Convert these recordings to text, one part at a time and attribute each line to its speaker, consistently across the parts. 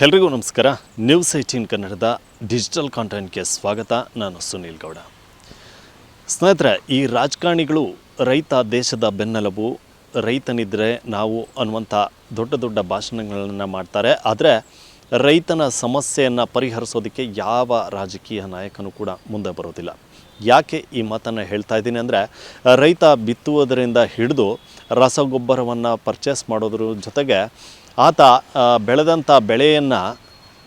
Speaker 1: ಎಲ್ರಿಗೂ ನಮಸ್ಕಾರ. ನ್ಯೂಸ್ 18 ಕನ್ನಡದ ಡಿಜಿಟಲ್ ಕಾಂಟೆಂಟ್ಗೆ ಸ್ವಾಗತ. ನಾನು ಸುನೀಲ್ ಗೌಡ. ಸ್ನೇಹಿತರೆ, ಈ ರಾಜಕಾರಣಿಗಳು ರೈತ ದೇಶದ ಬೆನ್ನೆಲುಬು, ರೈತನಿದ್ದರೆ ನಾವು ಅನ್ನುವಂಥ ದೊಡ್ಡ ದೊಡ್ಡ ಭಾಷಣಗಳನ್ನು ಮಾಡ್ತಾರೆ. ಆದರೆ ರೈತನ ಸಮಸ್ಯೆಯನ್ನು ಪರಿಹರಿಸೋದಕ್ಕೆ ಯಾವ ರಾಜಕೀಯ ನಾಯಕನೂ ಕೂಡ ಮುಂದೆ ಬರೋದಿಲ್ಲ. ಯಾಕೆ ಈ ಮಾತನ್ನು ಹೇಳ್ತಾ ಇದ್ದೀನಿ ಅಂದರೆ, ರೈತ ಬಿತ್ತುವುದರಿಂದ ಹಿಡಿದು ರಸಗೊಬ್ಬರವನ್ನು ಪರ್ಚೇಸ್ ಮಾಡೋದ್ರ ಜೊತೆಗೆ ಆತ ಬೆಳೆದಂಥ ಬೆಳೆಯನ್ನು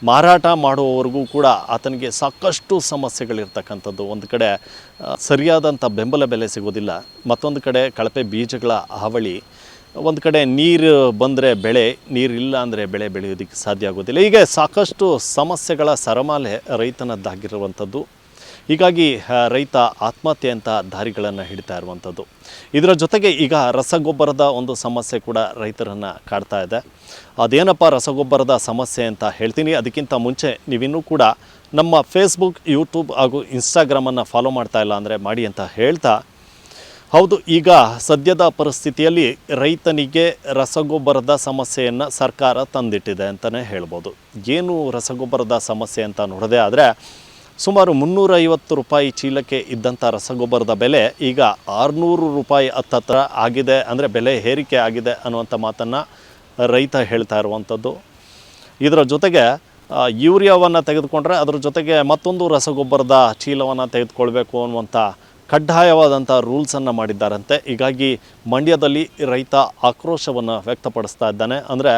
Speaker 1: ಮಾರಾಟ ಮಾಡುವವರೆಗೂ ಕೂಡ ಆತನಿಗೆ ಸಾಕಷ್ಟು ಸಮಸ್ಯೆಗಳಿರ್ತಕ್ಕಂಥದ್ದು. ಒಂದು ಕಡೆ ಸರಿಯಾದಂಥ ಬೆಂಬಲ ಬೆಲೆ ಸಿಗೋದಿಲ್ಲ, ಮತ್ತೊಂದು ಕಡೆ ಕಳಪೆ ಬೀಜಗಳ ಹಾವಳಿ, ಒಂದು ಕಡೆ ನೀರು ಬಂದರೆ ಬೆಳೆ, ನೀರಿಲ್ಲ ಅಂದರೆ ಬೆಳೆ ಬೆಳೆಯೋದಕ್ಕೆ ಸಾಧ್ಯ ಆಗೋದಿಲ್ಲ. ಹೀಗೆ ಸಾಕಷ್ಟು ಸಮಸ್ಯೆಗಳ ಸರಮಾಲೆ ರೈತನದ್ದಾಗಿರುವಂಥದ್ದು. ಹೀಗಾಗಿ ರೈತ ಆತ್ಮಹತ್ಯೆ ಅಂತ ದಾರಿಗಳನ್ನು ಹಿಡಿತಾ ಇರುವಂಥದ್ದು. ಇದರ ಜೊತೆಗೆ ಈಗ ರಸಗೊಬ್ಬರದ ಒಂದು ಸಮಸ್ಯೆ ಕೂಡ ರೈತರನ್ನು ಕಾಡ್ತಾ ಇದೆ. ಅದೇನಪ್ಪ ರಸಗೊಬ್ಬರದ ಸಮಸ್ಯೆ ಅಂತ ಹೇಳ್ತೀನಿ. ಅದಕ್ಕಿಂತ ಮುಂಚೆ ನೀವಿನ್ನೂ ಕೂಡ ನಮ್ಮ ಫೇಸ್ಬುಕ್, ಯೂಟ್ಯೂಬ್ ಹಾಗೂ ಇನ್ಸ್ಟಾಗ್ರಾಮನ್ನು ಫಾಲೋ ಮಾಡ್ತಾ ಇಲ್ಲ ಅಂದರೆ ಮಾಡಿ ಅಂತ ಹೇಳ್ತಾ, ಹೌದು, ಈಗ ಸದ್ಯದ ಪರಿಸ್ಥಿತಿಯಲ್ಲಿ ರೈತನಿಗೆ ರಸಗೊಬ್ಬರದ ಸಮಸ್ಯೆಯನ್ನು ಸರ್ಕಾರ ತಂದಿಟ್ಟಿದೆ ಅಂತಲೇ ಹೇಳ್ಬೋದು. ಏನು ರಸಗೊಬ್ಬರದ ಸಮಸ್ಯೆ ಅಂತ ನೋಡೋದೇ ಆದರೆ, ಸುಮಾರು 350 ರೂಪಾಯಿ ಚೀಲಕ್ಕೆ ಇದ್ದಂಥ ರಸಗೊಬ್ಬರದ ಬೆಲೆ ಈಗ 600 ರೂಪಾಯಿ ಹತ್ತತ್ರ ಆಗಿದೆ. ಅಂದರೆ ಬೆಲೆ ಏರಿಕೆ ಆಗಿದೆ ಅನ್ನುವಂಥ ಮಾತನ್ನು ರೈತ ಹೇಳ್ತಾ ಇರುವಂಥದ್ದು. ಇದರ ಜೊತೆಗೆ ಯೂರಿಯಾವನ್ನು ತೆಗೆದುಕೊಂಡ್ರೆ ಅದರ ಜೊತೆಗೆ ಮತ್ತೊಂದು ರಸಗೊಬ್ಬರದ ಚೀಲವನ್ನು ತೆಗೆದುಕೊಳ್ಬೇಕು ಅನ್ನುವಂಥ ಕಡ್ಡಾಯವಾದಂಥ ರೂಲ್ಸನ್ನು ಮಾಡಿದ್ದಾರಂತೆ. ಹೀಗಾಗಿ ಮಂಡ್ಯದಲ್ಲಿ ರೈತ ಆಕ್ರೋಶವನ್ನು ವ್ಯಕ್ತಪಡಿಸ್ತಾ ಇದ್ದಾನೆ. ಅಂದರೆ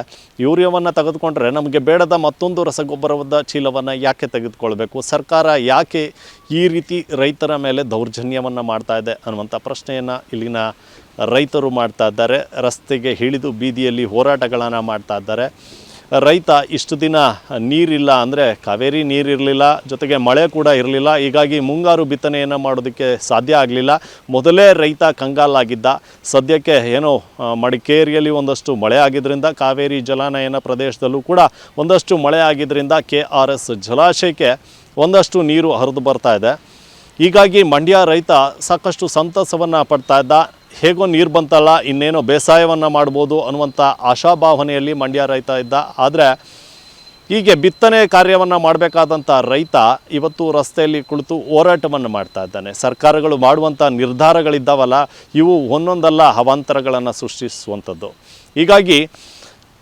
Speaker 1: ಯೂರಿಯಾವನ್ನು ತೆಗೆದುಕೊಂಡ್ರೆ ನಮಗೆ ಬೇಡದ ಮತ್ತೊಂದು ರಸಗೊಬ್ಬರದ ಚೀಲವನ್ನು ಯಾಕೆ ತೆಗೆದುಕೊಳ್ಬೇಕು, ಸರ್ಕಾರ ಯಾಕೆ ಈ ರೀತಿ ರೈತರ ಮೇಲೆ ದೌರ್ಜನ್ಯವನ್ನು ಮಾಡ್ತಾ ಇದೆ ಅನ್ನುವಂಥ ಪ್ರಶ್ನೆಯನ್ನು ಇಲ್ಲಿನ ರೈತರು ಮಾಡ್ತಾ ಇದ್ದಾರೆ. ರಸ್ತೆಗೆ ಇಳಿದು ಬೀದಿಯಲ್ಲಿ ಹೋರಾಟಗಳನ್ನು ಮಾಡ್ತಾ ಇದ್ದಾರೆ. ರೈತ ಇಷ್ಟು ದಿನ ನೀರಿಲ್ಲ ಅಂದರೆ ಕಾವೇರಿ ನೀರಿರಲಿಲ್ಲ, ಜೊತೆಗೆ ಮಳೆ ಕೂಡ ಇರಲಿಲ್ಲ. ಹೀಗಾಗಿ ಮುಂಗಾರು ಬಿತ್ತನೆಯನ್ನು ಮಾಡೋದಕ್ಕೆ ಸಾಧ್ಯ ಆಗಲಿಲ್ಲ. ಮೊದಲೇ ರೈತ ಕಂಗಾಲಾಗಿದ್ದ. ಸದ್ಯಕ್ಕೆ ಏನೋ ಮಡಿಕೇರಿಯಲ್ಲಿ ಒಂದಷ್ಟು ಮಳೆ ಆಗಿದ್ದರಿಂದ, ಕಾವೇರಿ ಜಲಾನಯನ ಪ್ರದೇಶದಲ್ಲೂ ಕೂಡ ಒಂದಷ್ಟು ಮಳೆ ಆಗಿದ್ದರಿಂದ KRS ಜಲಾಶಯಕ್ಕೆ ಒಂದಷ್ಟು ನೀರು ಹರಿದು ಬರ್ತಾ ಇದೆ. ಹೀಗಾಗಿ ಮಂಡ್ಯ ರೈತ ಸಾಕಷ್ಟು ಸಂತಸವನ್ನು ಪಡ್ತಾ ಇದ್ದ. ಹೇಗೋ ನೀರು ಬಂತಲ್ಲ, ಇನ್ನೇನೋ ಬೇಸಾಯವನ್ನು ಮಾಡ್ಬೋದು ಅನ್ನುವಂಥ ಆಶಾಭಾವನೆಯಲ್ಲಿ ಮಂಡ್ಯ ರೈತ ಇದ್ದ. ಆದರೆ ಹೀಗೆ ಬಿತ್ತನೆ ಕಾರ್ಯವನ್ನು ಮಾಡಬೇಕಾದಂಥ ರೈತ ಇವತ್ತು ರಸ್ತೆಯಲ್ಲಿ ಕುಳಿತು ಹೋರಾಟವನ್ನು ಮಾಡ್ತಾ ಇದ್ದಾನೆ. ಸರ್ಕಾರಗಳು ಮಾಡುವಂಥ ನಿರ್ಧಾರಗಳಿದ್ದಾವಲ್ಲ, ಇವು ಒಂದೊಂದಲ್ಲ ಅವಾಂತರಗಳನ್ನು ಸೃಷ್ಟಿಸುವಂಥದ್ದು. ಹೀಗಾಗಿ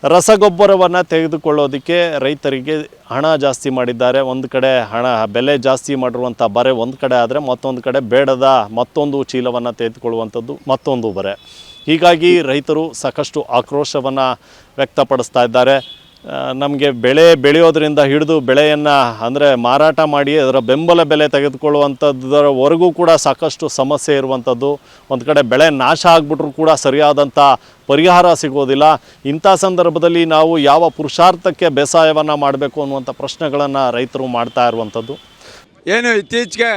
Speaker 1: ರಸಗೊಬ್ಬರವನ್ನು ತೆಗೆದುಕೊಳ್ಳೋದಕ್ಕೆ ರೈತರಿಗೆ ಹಣ ಜಾಸ್ತಿ ಮಾಡಿದ್ದಾರೆ. ಒಂದು ಕಡೆ ಹಣ ಬೆಲೆ ಜಾಸ್ತಿ ಮಾಡಿರುವಂಥ ಬರೆ ಒಂದು ಕಡೆ ಆದರೆ, ಮತ್ತೊಂದು ಕಡೆ ಬೇಡದ ಮತ್ತೊಂದು ಚೀಲವನ್ನು ತೆಗೆದುಕೊಳ್ಳುವಂಥದ್ದು ಮತ್ತೊಂದು ಬರೆ. ಹೀಗಾಗಿ ರೈತರು ಸಾಕಷ್ಟು ಆಕ್ರೋಶವನ್ನು ವ್ಯಕ್ತಪಡಿಸ್ತಾ ಇದ್ದಾರೆ. ನಮಗೆ ಬೆಳೆ ಬೆಳೆಯೋದ್ರಿಂದ ಹಿಡಿದು ಬೆಳೆಯನ್ನು ಅಂದರೆ ಮಾರಾಟ ಮಾಡಿ ಅದರ ಬೆಂಬಲ ಬೆಲೆ ತೆಗೆದುಕೊಳ್ಳುವಂಥದ್ದರವರೆಗೂ ಕೂಡ ಸಾಕಷ್ಟು ಸಮಸ್ಯೆ ಇರುವಂಥದ್ದು. ಒಂದು ಕಡೆ ಬೆಳೆ ನಾಶ ಆಗಿಬಿಟ್ರೂ ಕೂಡ ಸರಿಯಾದಂಥ ಪರಿಹಾರ ಸಿಗೋದಿಲ್ಲ. ಇಂಥ ಸಂದರ್ಭದಲ್ಲಿ ನಾವು ಯಾವ ಪುರುಷಾರ್ಥಕ್ಕೆ ಬೇಸಾಯವನ್ನು ಮಾಡಬೇಕು ಅನ್ನುವಂಥ ಪ್ರಶ್ನೆಗಳನ್ನು ರೈತರು ಮಾಡ್ತಾ ಇರುವಂಥದ್ದು.
Speaker 2: ಏನು ಇತ್ತೀಚೆಗೆ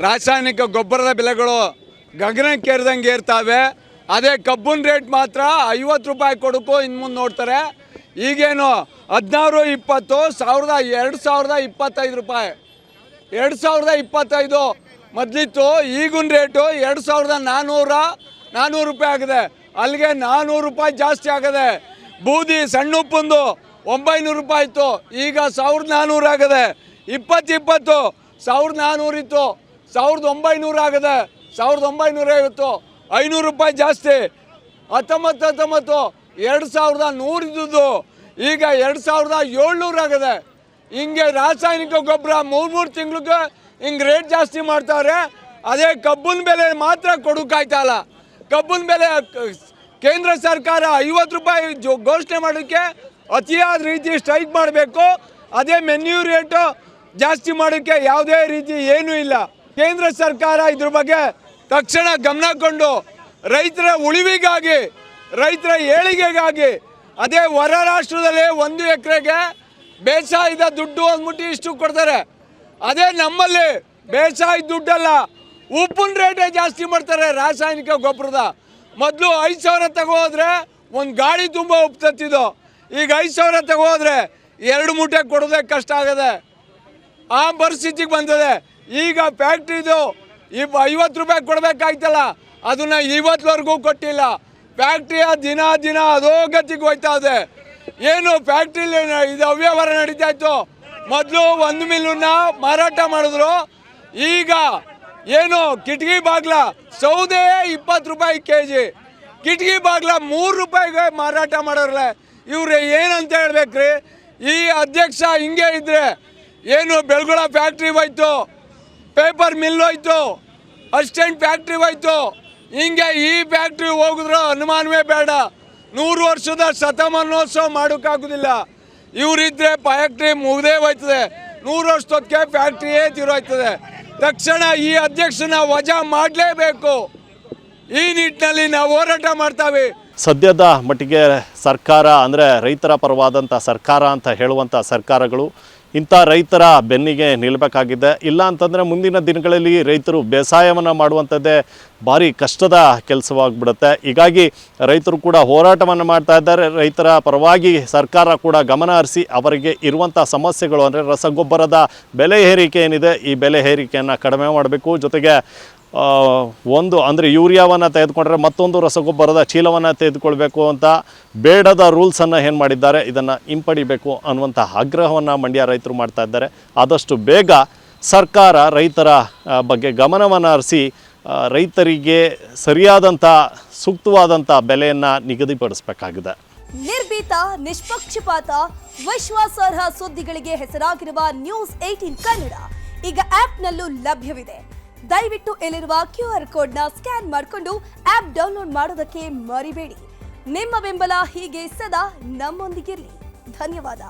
Speaker 2: ರಾಸಾಯನಿಕ ಗೊಬ್ಬರದ ಬೆಲೆಗಳು ಗಗನಕ್ಕೇರಿದಂಗೆ ಏರ್ತಾವೆ. ಅದೇ ಕಬ್ಬಿನ ರೇಟ್ ಮಾತ್ರ 50 ರೂಪಾಯಿ ಕೊಡೋಕ್ಕೂ ಇನ್ನು ಮುಂದೆ ನೋಡ್ತಾರೆ. ಈಗೇನು 16-20 2025 ರೂಪಾಯಿ, 2025 ಮೊದಲಿತ್ತು. ಈಗಿನ ರೇಟು 2400 ರೂಪಾಯಿ ಆಗಿದೆ. ಅಲ್ಲಿಗೆ 400 ರೂಪಾಯಿ ಜಾಸ್ತಿ ಆಗಿದೆ. ಬೂದಿ ಸಣ್ಣ ಉಪ್ಪುಂದು 900 ರೂಪಾಯಿ ಇತ್ತು, ಈಗ 1400 ಆಗಿದೆ. 2020 1400 ಇತ್ತು, 1900 ಆಗಿದೆ, 1950, 500 ರೂಪಾಯಿ ಜಾಸ್ತಿ. 19 2100 ಇದ್ದುದು ಈಗ 2700 ಆಗಿದೆ. ಹಿಂಗೆ ರಾಸಾಯನಿಕ ಗೊಬ್ಬರ 3 ತಿಂಗಳಿಗೆ ಹಿಂಗೆ ರೇಟ್ ಜಾಸ್ತಿ ಮಾಡ್ತಾರೆ. ಅದೇ ಕಬ್ಬಿನ ಬೆಲೆ ಮಾತ್ರ ಕೊಡೋಕ್ಕಾಯ್ತಲ್ಲ. ಕಬ್ಬಿನ ಬೆಲೆ ಕೇಂದ್ರ ಸರ್ಕಾರ 50 ರೂಪಾಯಿ ಘೋಷಣೆ ಮಾಡೋಕ್ಕೆ ಅತಿಯಾದ ರೀತಿ ಸ್ಟ್ರೈಕ್ ಮಾಡಬೇಕು. ಅದೇ ಮೆನ್ಯೂ ರೇಟು ಜಾಸ್ತಿ ಮಾಡೋಕ್ಕೆ ಯಾವುದೇ ರೀತಿ ಏನೂ ಇಲ್ಲ. ಕೇಂದ್ರ ಸರ್ಕಾರ ಇದ್ರ ಬಗ್ಗೆ ತಕ್ಷಣ ಗಮನ ಕೊಂಡು ರೈತರ ಉಳಿವಿಗಾಗಿ, ರೈತರ ಏಳಿಗೆಗಾಗಿ, ಅದೇ ಹೊರ ರಾಷ್ಟ್ರದಲ್ಲಿ 1 ಎಕರೆಗೆ ಬೇಸಾಯದ ದುಡ್ಡು ಅಂದ್ಬಿಟ್ಟು ಇಷ್ಟು ಕೊಡ್ತಾರೆ. ಅದೇ ನಮ್ಮಲ್ಲಿ ಬೇಸಾಯ ದುಡ್ಡಲ್ಲ, ಉಪ್ಪಿನ ರೇಟೇ ಜಾಸ್ತಿ ಮಾಡ್ತಾರೆ ರಾಸಾಯನಿಕ ಗೊಬ್ಬರದ. ಮೊದಲು 5000 ತಗೋದ್ರೆ ಒಂದು ಗಾಡಿ ತುಂಬ ಉಪ್ಪು ತತ್ತಿದ್ದು, ಈಗ 5000 ತಗೋದ್ರೆ 2 ಮೂಟೆ ಕೊಡೋದೇ ಕಷ್ಟ ಆಗದೆ. ಆ ಪರಿಸ್ಥಿತಿಗೆ ಬಂದಿದೆ. ಈಗ ಫ್ಯಾಕ್ಟ್ರಿದು 50 ರೂಪಾಯಿ ಕೊಡಬೇಕಾಯ್ತಲ್ಲ, ಅದನ್ನು ಇವತ್ತುವರೆಗೂ ಕೊಟ್ಟಿಲ್ಲ. ಫ್ಯಾಕ್ಟ್ರಿಯ ದಿನ ಅಧೋಗತಿಗೆ ಹೋಯ್ತಾ ಇದೆ. ಏನು ಫ್ಯಾಕ್ಟ್ರಿಲಿ ಇದು ಅವ್ಯವಹಾರ ನಡೀತಾ ಇತ್ತು. ಮೊದಲು 1 ಮಿಲ್ಲನ್ನ ಮಾರಾಟ ಮಾಡಿದ್ರು. ಈಗ ಏನು ಕಿಟಕಿ ಬಾಗ್ಲ ಸೌದೆ 20 ರೂಪಾಯಿ kg, ಕಿಟಕಿ ಬಾಗ್ಲ 3 ರೂಪಾಯಿಗೆ ಮಾರಾಟ ಮಾಡೋರ್ಲೆ ಇವ್ರೆ ಏನಂತ ಹೇಳ್ಬೇಕ್ರಿ? ಈ ಅಧ್ಯಕ್ಷ ಹಿಂಗೆ ಇದ್ರೆ ಏನು ಬೆಳಗುಳ ಫ್ಯಾಕ್ಟ್ರಿ ಹೋಯ್ತು, ಪೇಪರ್ ಮಿಲ್ ಹೋಯ್ತು, ಅಸಿಸ್ಟೆಂಟ್ ಫ್ಯಾಕ್ಟ್ರಿ ಹೋಯ್ತು. ಹಿಂಗೆ ಈ ಫ್ಯಾಕ್ಟ್ರಿ ಹೋಗಿದ್ರು ಅನುಮಾನವೇ ಬೇಡ. 100 ವರ್ಷದ ಶತಮಾನೋತ್ಸವ ಮಾಡೋಕ್ಕಾಗೋದಿಲ್ಲ. ಇವರಿದ್ರೆ ಫ್ಯಾಕ್ಟ್ರಿ ಮುಗ್ದೇ ಹೋಯ್ತದೆ. 100 ವರ್ಷದೊತ್ತಿಗೆ ಫ್ಯಾಕ್ಟ್ರಿಯೇ ತೀರೋಯ್ತದೆ. ತಕ್ಷಣ ಈ ಅಧ್ಯಕ್ಷನ ವಜಾ ಮಾಡಲೇಬೇಕು. ಈ ನಿಟ್ಟಿನಲ್ಲಿ ನಾವು ಹೋರಾಟ ಮಾಡ್ತಾವೆ.
Speaker 1: ಸದ್ಯದ ಮಟ್ಟಿಗೆ ಸರ್ಕಾರ ಅಂದರೆ ರೈತರ ಪರವಾದಂಥ ಸರ್ಕಾರ ಅಂತ ಹೇಳುವಂಥ ಸರ್ಕಾರಗಳು ಇಂಥ ರೈತರ ಬೆನ್ನಿಗೆ ನಿಲ್ಲಬೇಕಾಗಿದೆ. ಇಲ್ಲ ಅಂತಂದರೆ ಮುಂದಿನ ದಿನಗಳಲ್ಲಿ ರೈತರು ಬೇಸಾಯವನ್ನು ಮಾಡುವಂಥದ್ದೇ ಭಾರಿ ಕಷ್ಟದ ಕೆಲಸವಾಗಿಬಿಡುತ್ತೆ. ಹೀಗಾಗಿ ರೈತರು ಕೂಡ ಹೋರಾಟವನ್ನು ಮಾಡ್ತಾ ಇದ್ದಾರೆ. ರೈತರ ಪರವಾಗಿ ಸರ್ಕಾರ ಕೂಡ ಗಮನ ಹರಿಸಿ ಅವರಿಗೆ ಇರುವಂಥ ಸಮಸ್ಯೆಗಳು ಅಂದರೆ ರಸಗೊಬ್ಬರದ ಬೆಲೆ ಏರಿಕೆ ಏನಿದೆ, ಈ ಬೆಲೆ ಏರಿಕೆಯನ್ನು ಕಡಿಮೆ ಮಾಡಬೇಕು. ಜೊತೆಗೆ ಒಂದು ಅಂದರೆ ಯೂರಿಯಾವನ್ನು ತೆಗೆದುಕೊಂಡ್ರೆ ಮತ್ತೊಂದು ರಸಗೊಬ್ಬರದ ಚೀಲವನ್ನು ತೆಗೆದುಕೊಳ್ಬೇಕು ಅಂತ ಬೇಡದ ರೂಲ್ಸನ್ನು ಏನು ಮಾಡಿದ್ದಾರೆ, ಇದನ್ನು ಹಿಂಪಡಿಬೇಕು ಅನ್ನುವಂಥ ಆಗ್ರಹವನ್ನು ಮಂಡ್ಯ ರೈತರು ಮಾಡ್ತಾ ಇದ್ದಾರೆ. ಆದಷ್ಟು ಬೇಗ ಸರ್ಕಾರ ರೈತರ ಬಗ್ಗೆ ಗಮನವನ್ನು ಹರಿಸಿ ರೈತರಿಗೆ ಸರಿಯಾದಂಥ ಸೂಕ್ತವಾದಂಥ ಬೆಲೆಯನ್ನು ನಿಗದಿಪಡಿಸಬೇಕಾಗಿದೆ.
Speaker 3: ನಿರ್ಭೀತ, ನಿಷ್ಪಕ್ಷಪಾತ, ವಿಶ್ವಾಸಾರ್ಹ ಸುದ್ದಿಗಳಿಗೆ ಹೆಸರಾಗಿರುವ ನ್ಯೂಸ್ 18 ಕನ್ನಡ ಈಗ ಆಪ್ನಲ್ಲೂ ಲಭ್ಯವಿದೆ. ದಯವಿಟ್ಟು ಇಲ್ಲಿರುವ QR ಕೋಡ್ನ ಸ್ಕ್ಯಾನ್ ಮಾಡಿಕೊಂಡು ಆಪ್ ಡೌನ್ಲೋಡ್ ಮಾಡೋದಕ್ಕೆ ಮರಿಬೇಡಿ. ನಿಮ್ಮ ಬೆಂಬಲ ಹೀಗೆ ಸದಾ ನಮ್ಮೊಂದಿಗಿರಲಿ. ಧನ್ಯವಾದ.